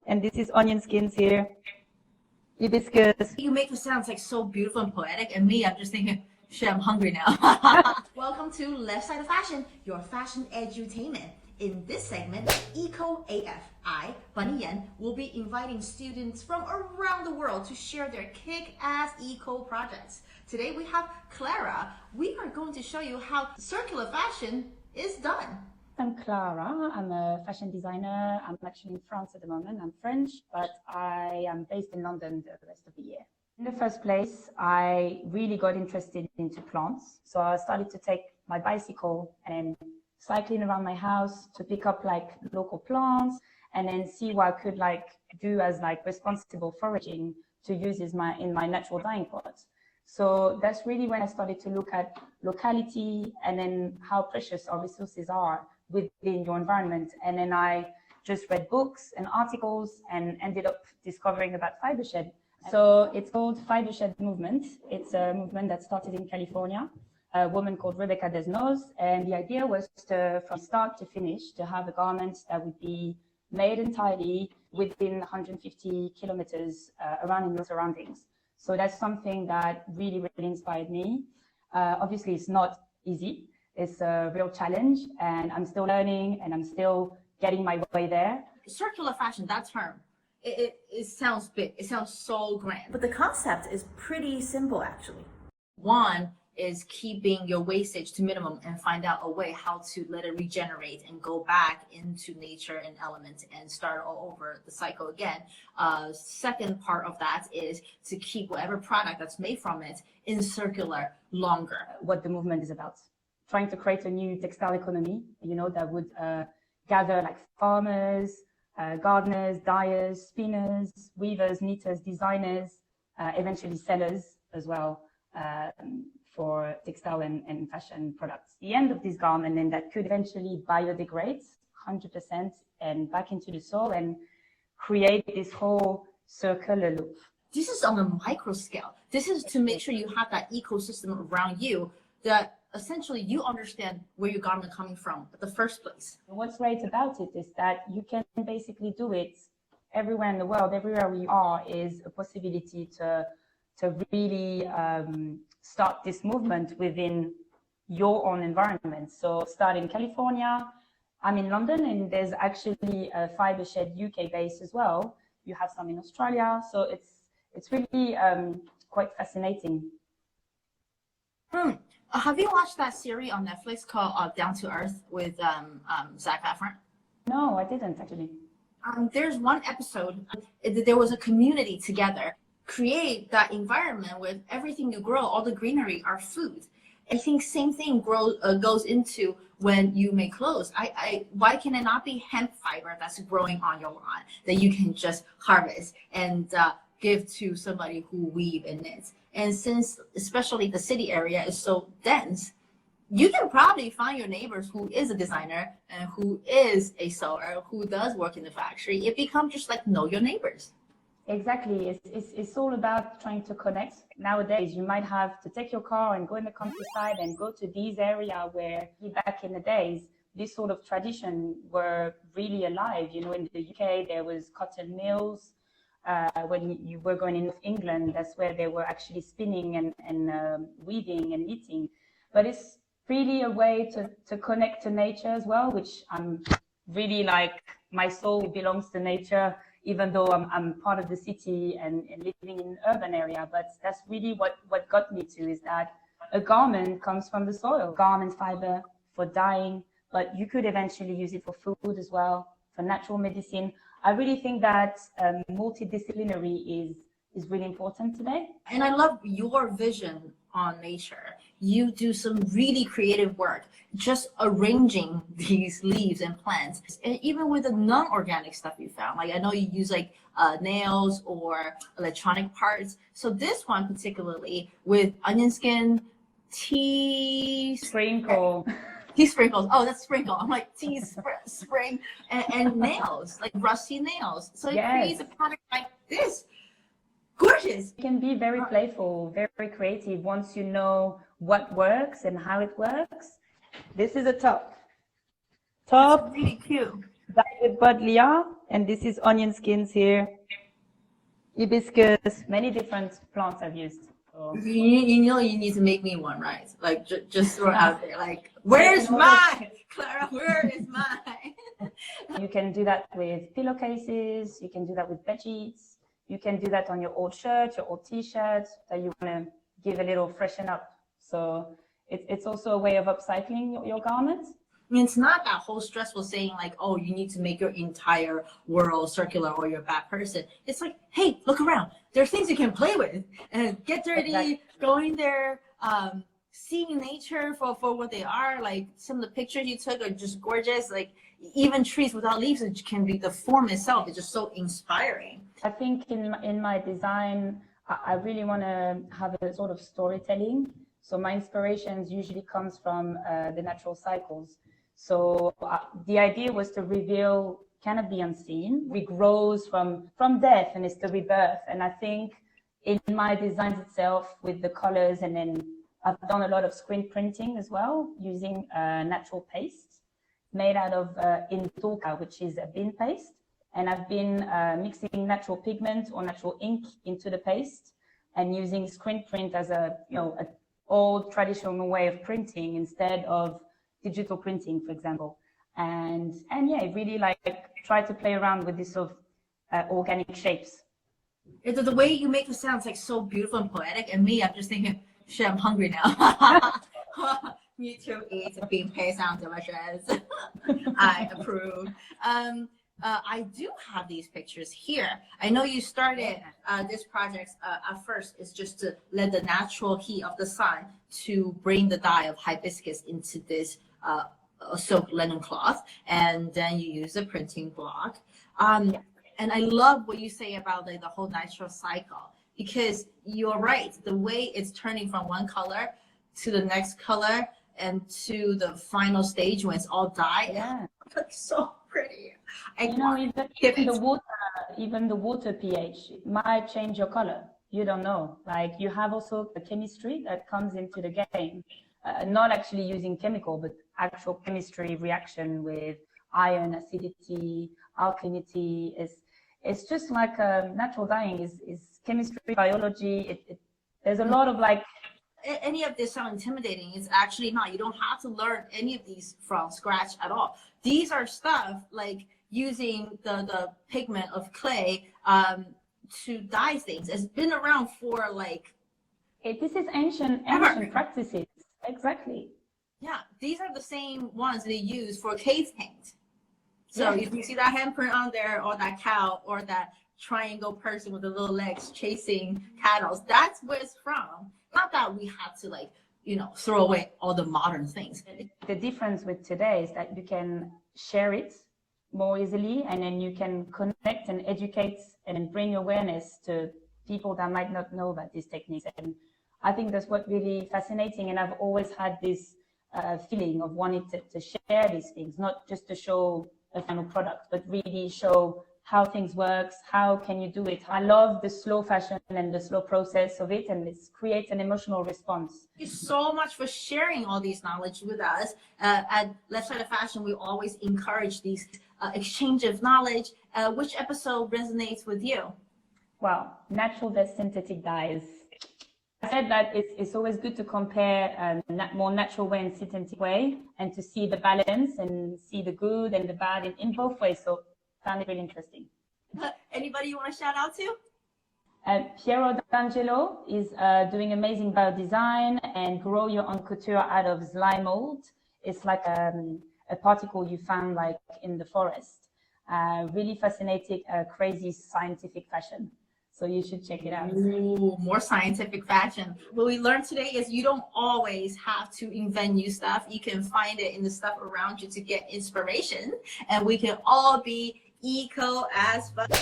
And this is onion skins here. Hibiscus. You make it sound like so beautiful and poetic, and me, I'm just thinking, shit, I'm hungry now. Welcome to Left Side of Fashion, your fashion edutainment. In this segment, Eco AF, I, Bunny Yen, will be inviting students from around the world to share their kick-ass eco projects. Today we have Clara. We are going to show you how circular fashion is done. I'm Clara. I'm a fashion designer. I'm actually in France at the moment. I'm French, but I am based in London the rest of the year. In the first place, I really got interested into plants. So I started to take my bicycle and cycling around my house to pick up like local plants and then see what I could like do as like responsible foraging to use in my natural dyeing pot. So that's really when I started to look at locality and then how precious our resources are within your environment. And then I just read books and articles and ended up discovering about fiber shed. So it's called Fiber Shed Movement. It's a movement that started in California, a woman called Rebecca Desnos. And the idea was to, from start to finish, to have a garment that would be made entirely within 150 kilometers around in your surroundings. So that's something that really, really inspired me. Obviously, it's not easy. It's a real challenge, and I'm still learning, and I'm still getting my way there. Circular fashion, that term, it sounds big. It sounds so grand. But the concept is pretty simple, actually. One is keeping your wastage to minimum and find out a way how to let it regenerate and go back into nature and elements and start all over the cycle again. Second part of that is to keep whatever product that's made from it in circular longer. What the movement is about. Trying to create a new textile economy, you know, that would gather like farmers, gardeners, dyers, spinners, weavers, knitters, designers, eventually sellers as well for textile and fashion products. The end of this garment, and that could eventually biodegrade 100% and back into the soil and create this whole circular loop. This is on a micro scale. This is to make sure you have that ecosystem around you that essentially you understand where your garment coming from in the first place. What's great about it is that you can basically do it everywhere in the world. Everywhere we are is a possibility to really start this movement within your own environment. So start in California. I'm in London, and there's actually a Fiber Shed UK base as well. You have some in Australia, so it's really quite fascinating. Have you watched that series on Netflix called Down to Earth with Zac Efron? No, I didn't actually. There's one episode, there was a community together, create that environment with everything you grow, all the greenery, are food. I think same thing goes into when you make clothes. Why can it not be hemp fiber that's growing on your lawn that you can just harvest and give to somebody who weave and knits? And since especially the city area is so dense, you can probably find your neighbors who is a designer and who is a sewer, who does work in the factory. It becomes just like know your neighbors. Exactly. It's all about trying to connect. Nowadays, you might have to take your car and go in the countryside and go to these areas where back in the days, this sort of tradition were really alive. You know, in the UK, there was cotton mills. When you were going in North England, that's where they were actually spinning and weaving and knitting. But it's really a way to connect to nature as well, which I'm really like, my soul belongs to nature, even though I'm part of the city and living in an urban area. But that's really what got me to, is that a garment comes from the soil. Garment fiber for dyeing, but you could eventually use it for food as well, for natural medicine. I really think that multidisciplinary is really important today. And I love your vision on nature. You do some really creative work, just arranging these leaves and plants. And even with the non-organic stuff you found, like I know you use like nails or electronic parts. So this one particularly with onion skin, tea sprinkle. Tea sprinkles. Oh, that's sprinkle. I'm like tea spring and nails, like rusty nails. So it creates a product like this. Gorgeous. You can be very playful, very creative once you know what works and how it works. This is a top. That's really cute. dyed with Bodlia, and this is onion skins here. Hibiscus, many different plants I've used. So. You know, you need to make me one, right? Like, just throw it out there. Like, where's mine? Clara, where is mine? You can do that with pillowcases. You can do that with bed sheets. You can do that on your old shirt, your old T-shirt that you want to give a little freshen up. So it's also a way of upcycling your garments. I mean, it's not that whole stressful saying like, oh, you need to make your entire world circular or you're a bad person. It's like, hey, look around. There are things you can play with and get dirty, exactly. Going there, seeing nature for what they are. Like some of the pictures you took are just gorgeous. Like even trees without leaves, it can be the form itself. It's just so inspiring. I think in my design, I really want to have a sort of storytelling. So my inspirations usually comes from the natural cycles. So the idea was to reveal kind of the unseen, regrows from death, and it's the rebirth. And I think in my designs itself with the colors, and then I've done a lot of screen printing as well, using natural paste made out of intoka, which is a bean paste. And I've been mixing natural pigment or natural ink into the paste and using screen print as a old traditional way of printing instead of digital printing, for example. And yeah, really like try to play around with this sort of organic shapes. The way you make it sounds like so beautiful and poetic, and me, I'm just thinking, shit, I'm hungry now. Me too. Eat bean paste, sounds delicious. I approve. I do have these pictures here. I know you started this project at first is just to let the natural heat of the sun to bring the dye of hibiscus into this silk linen cloth, and then you use a printing block. And I love what you say about like the whole natural cycle, because you're right. The way it's turning from one color to the next color and to the final stage when it's all dyed, it looks so pretty. Even the water pH might change your color. You don't know. Like you have also the chemistry that comes into the game. Not actually using chemical, but actual chemistry reaction with iron, acidity, alkalinity. It's just like natural dyeing is chemistry, biology. There's a lot of like. Any of this sound intimidating? It's actually not. You don't have to learn any of these from scratch at all. These are stuff like using the pigment of clay to dye things. It's been around for like. This is ancient practices. Exactly. Yeah, these are the same ones they use for cave paint. So if you see that handprint on there, or that cow, or that triangle person with the little legs chasing cattle, that's where it's from. Not that we have to like, throw away all the modern things. The difference with today is that you can share it more easily, and then you can connect and educate and bring awareness to people that might not know about these techniques. And I think that's what really fascinating. And I've always had this feeling of wanting to share these things, not just to show a final product, but really show how things works, how can you do it. I love the slow fashion and the slow process of it, and it creates an emotional response. Thank you so much for sharing all these knowledge with us. At Left Side of Fashion, we always encourage these exchange of knowledge. Which episode resonates with you? Well, natural versus synthetic dyes. I said that it's always good to compare more natural way and synthetic way, and to see the balance and see the good and the bad in both ways. So found it really interesting. Anybody you want to shout out to? Piero D'Angelo is doing amazing biodesign and grow your own couture out of slime mold. It's like a particle you found like in the forest. Really fascinating, crazy scientific fashion. So you should check it out. Ooh, more scientific fashion. What we learned today is you don't always have to invent new stuff. You can find it in the stuff around you to get inspiration. And we can all be eco as fuck.